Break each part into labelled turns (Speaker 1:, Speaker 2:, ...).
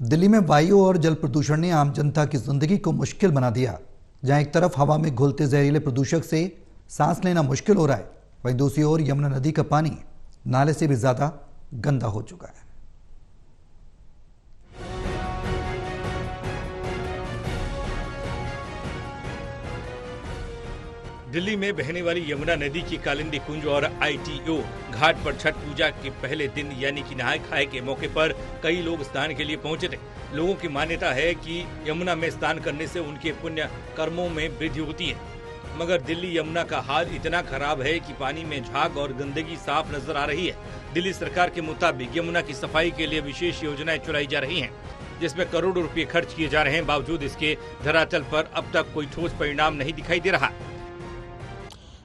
Speaker 1: दिल्ली में वायु और जल प्रदूषण ने आम जनता की जिंदगी को मुश्किल बना दिया। जहां एक तरफ हवा में घुलते जहरीले प्रदूषक से सांस लेना मुश्किल हो रहा है, वहीं दूसरी ओर यमुना नदी का पानी नाले से भी ज्यादा गंदा हो चुका है।
Speaker 2: दिल्ली में बहने वाली यमुना नदी की कालिंदी कुंज और ITO घाट पर छठ पूजा के पहले दिन यानी कि नहाय खाए के मौके पर कई लोग स्नान के लिए पहुंचे थे। लोगों की मान्यता है कि यमुना में स्नान करने से उनके पुण्य कर्मों में वृद्धि होती है, मगर दिल्ली यमुना का हाल इतना खराब है कि पानी में झाग और गंदगी साफ नजर आ रही है। दिल्ली सरकार के मुताबिक यमुना की सफाई के लिए विशेष योजनाएं चलाई जा रही हैं, जिसमें करोड़ों रुपए खर्च किए जा रहे हैं। बावजूद इसके धरातल पर अब तक कोई ठोस परिणाम नहीं दिखाई दे रहा।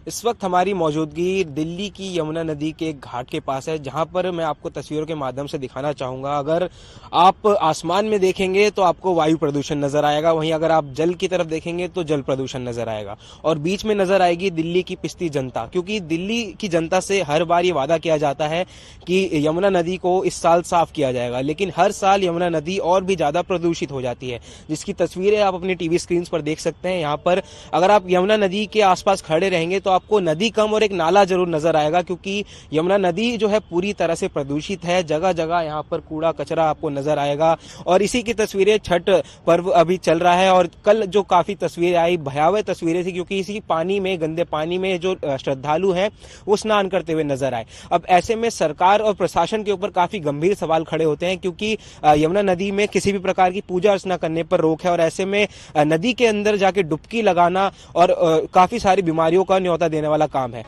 Speaker 3: इस वक्त हमारी मौजूदगी दिल्ली की यमुना नदी के एक घाट के पास है, जहां पर मैं आपको तस्वीरों के माध्यम से दिखाना चाहूंगा। अगर आप आसमान में देखेंगे तो आपको वायु प्रदूषण नजर आएगा, वहीं अगर आप जल की तरफ देखेंगे तो जल प्रदूषण नजर आएगा, और बीच में नजर आएगी दिल्ली की पिसती जनता। क्योंकि दिल्ली की जनता से हर बार ये वादा किया जाता है कि यमुना नदी को इस साल साफ किया जाएगा, लेकिन हर साल यमुना नदी और भी ज्यादा प्रदूषित हो जाती है, जिसकी तस्वीरें आप अपनी टीवी स्क्रीन पर देख सकते हैं। यहाँ पर अगर आप यमुना नदी के आसपास खड़े रहेंगे तो आपको नदी कम और एक नाला जरूर नजर आएगा, क्योंकि यमुना नदी जो है पूरी तरह से प्रदूषित है। जगह जगह यहाँ पर कूड़ा कचरा आपको नजर आएगा, और इसी की तस्वीरें छठ पर्व अभी चल रहा है। और कल जो काफी तस्वीरें आई, भयावह तस्वीरें थी, क्योंकि इसी पानी में, गंदे पानी में जो श्रद्धालु हैं वो स्नान करते हुए नजर आए। अब ऐसे में सरकार और प्रशासन के ऊपर काफी गंभीर सवाल खड़े होते हैं, क्योंकि यमुना नदी में किसी भी प्रकार की पूजा अर्चना करने पर रोक है, और ऐसे में नदी के अंदर जाके डुबकी लगाना और काफी सारी बीमारियों का न्योता देने वाला काम है।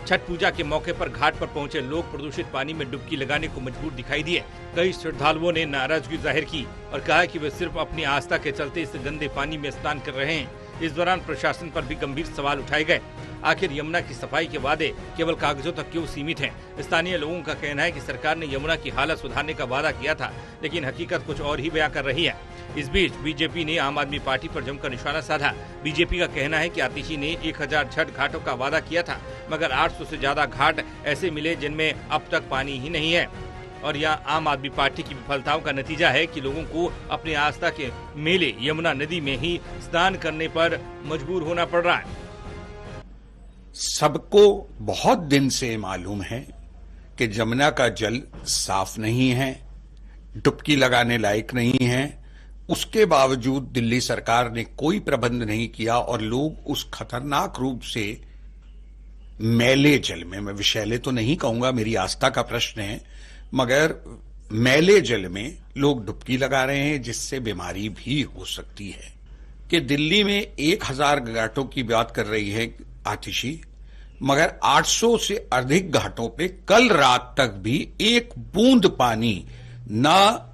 Speaker 2: छठ पूजा के मौके पर घाट पर पहुंचे लोग प्रदूषित पानी में डुबकी लगाने को मजबूर दिखाई दिए। कई श्रद्धालुओं ने नाराजगी जाहिर की और कहा कि वे सिर्फ अपनी आस्था के चलते इस गंदे पानी में स्नान कर रहे हैं। इस दौरान प्रशासन पर भी गंभीर सवाल उठाए गए। आखिर यमुना की सफाई के वादे केवल कागजों तक क्यों सीमित हैं? स्थानीय लोगों का कहना है कि सरकार ने यमुना की हालत सुधारने का वादा किया था, लेकिन हकीकत कुछ और ही बयां कर रही है। इस बीच बीजेपी ने आम आदमी पार्टी पर जमकर निशाना साधा। बीजेपी का कहना है कि आतिशी ने 1000 छठ घाटों का वादा किया था, मगर 800 से ज्यादा घाट ऐसे मिले जिनमें अब तक पानी ही नहीं है। और यह आम आदमी पार्टी की विफलताओं का नतीजा है कि लोगों को अपनी आस्था के मेले यमुना नदी में ही स्नान करने पर मजबूर होना पड़ रहा है।
Speaker 4: सबको बहुत दिन से मालूम है कि यमुना का जल साफ नहीं है, डुबकी लगाने लायक नहीं है। उसके बावजूद दिल्ली सरकार ने कोई प्रबंध नहीं किया और लोग उस खतरनाक रूप से मैले जल में, मैं विषैले तो नहीं कहूंगा, मेरी आस्था का प्रश्न है, मगर मैले जल में लोग डुबकी लगा रहे हैं, जिससे बीमारी भी हो सकती है। कि दिल्ली में 1000 घाटों की बात कर रही है आतिशी, मगर 800 से अधिक घाटों पे कल रात तक भी एक बूंद पानी ना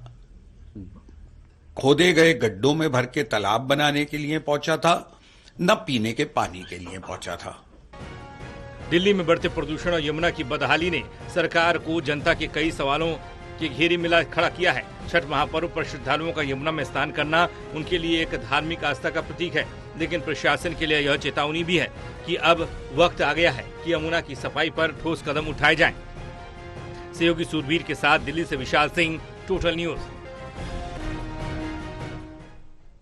Speaker 4: खोदे गए गड्ढों में भर के तालाब बनाने के लिए पहुंचा था, न पीने के पानी के लिए पहुंचा था।
Speaker 2: दिल्ली में बढ़ते प्रदूषण और यमुना की बदहाली ने सरकार को जनता के कई सवालों के घेरे में ला खड़ा किया है। छठ महापर्व पर श्रद्धालुओं का यमुना में स्नान करना उनके लिए एक धार्मिक आस्था का प्रतीक है, लेकिन प्रशासन के लिए यह चेतावनी भी है कि अब वक्त आ गया है कि यमुना की सफाई पर ठोस कदम उठाए जाएं। सहयोगी सूरवीर के साथ दिल्ली से विशाल सिंह, टोटल न्यूज।